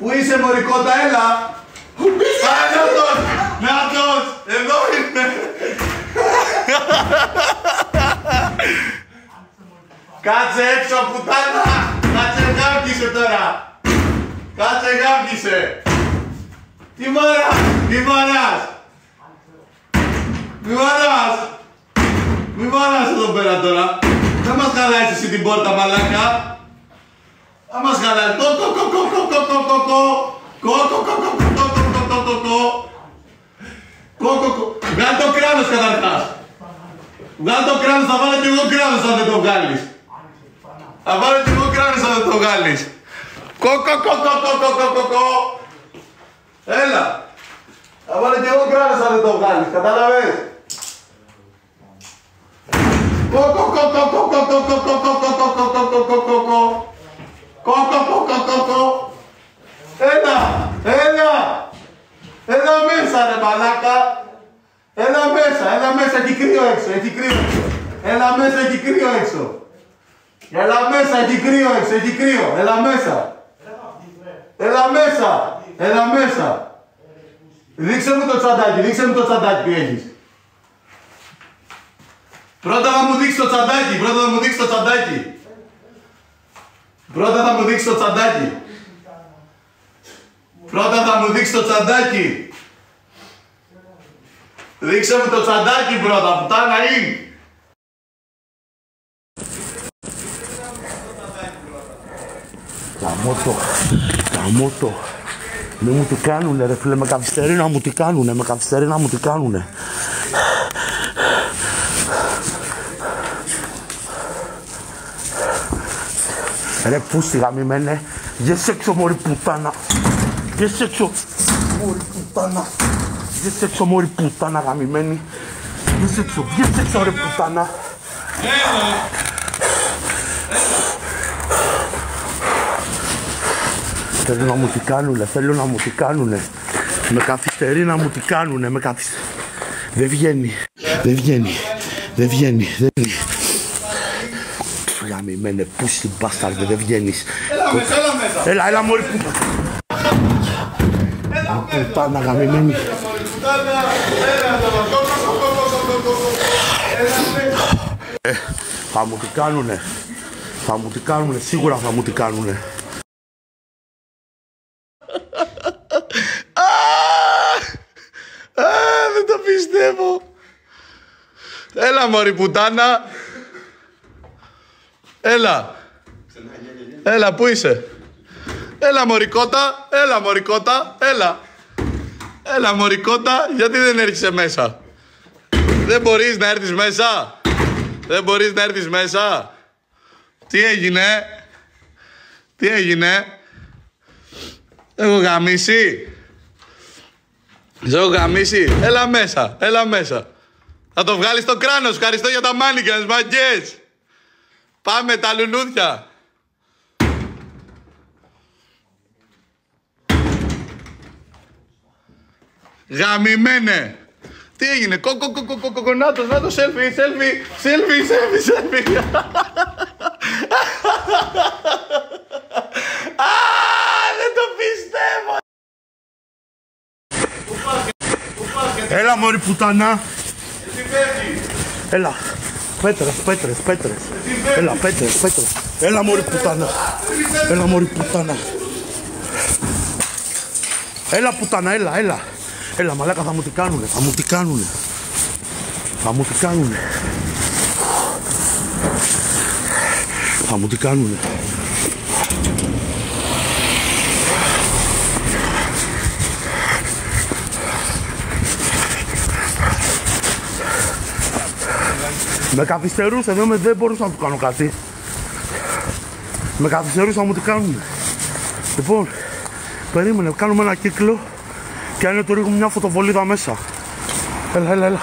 Πού είσαι μωρικότα, έλα! Νάτος! Εδώ είναι! Κάτσε έξω, πουτάνα! Κάτσε γάμκισε τώρα! Κάτσε γάμκισε! Τι μάρας! Μη μάρας! Μη μάρας! Μη μάρας εδώ πέρα τώρα! Δεν μας χαλάεις εσύ την πόρτα, μαλάκα! Δεν μας χαλάεις! Βγάλ' το κράνος καταρχάς! Βγάλ' το κράνος, θα βάλω κι εγώ κράνος αν δεν το βγάλεις! Θα βάλω κι εγώ κράνος αν δεν το βγάλεις! Έλα! Θα βάλω κι εγώ κράνος αν δεν το βγάλεις, κατάλαβες! Έλα! Έλα! Έλα μέσα ρε μαλάκα! Έλα μέσα, έχει κρύο έξω, έχει κρύο έξω! Έλα μέσα, έχει κρύο έξω! Έλα μέσα, έχει κρύο έξω, έχει κρύο! Έλα μέσα! Έλα μέσα! Έλα μέσα! Δείξε μου το τσαντάκι, δείξε μου το τσαντάκι που έχεις! Πρώτα θα μου δείξεις το τσαντάκι, πρώτα θα μου δείξεις το τσαντάκι! Πρώτα θα μου δείξεις το τσαντάκι! Πρώτα θα μου δείξεις το τσαντάκι! Δείξε μου το τσαντάκι πρώτα, πουτάνα είναι! Καμώτο. Μη μου τι κάνουνε ρε φίλε, με καθυστερεί να μου τι κάνουνε, Ρε πούστη γαμημένε, βγες έξω μωρή πουτάνα. Βγες έξω μωρή πουτάνα γαμημένη. Βγες έξω ρε πουτάνα. Θέλω να μου τι κάνουνε, Με καθυστερεί να μου τι κάνουνε, Δεν βγαίνει. Γαμημένε, πούστη μπάσταρδε, δεν βγαίνεις. Έλα Έλα μωρή πουτάνα γαμημένη. Θα μου τι κάνουνε, σίγουρα θα μου τι κάνουνε. Δεν το πιστεύω. Έλα μωρή πουτάνα. Έλα, πού είσαι? Έλα μωρικότα, έλα μωρικότα, γιατί δεν έρχεσαι μέσα? Δεν μπορείς να έρθεις μέσα? Τι έγινε? Έχω γαμίσει? Έλα μέσα. Θα το βγάλεις στο κράνος, ευχαριστώ για τα μάνικας, μαγκές. Πάμε τα λουλούδια. Γαμημένε. Τι έγινε? Νάτος, selfie. Δεν το πιστεύω. Έλα μωρή πουτανά. Έλα. Πέτρες. Έλα, πέτρες. Έλα μωρή πουτάνα. Έλα πουτάνα, έλα. Έλα μαλάκα, θα μου τι κάνουνε. Με καθυστερούσε, δεν μπορούσα να του κάνω κάτι. Με καθυστερούσα, μου τι κάνουνε. Λοιπόν, περίμενε, κάνουμε ένα κύκλο και αν είναι το ρίχνουμε μια φωτοβολίδα μέσα. Έλα.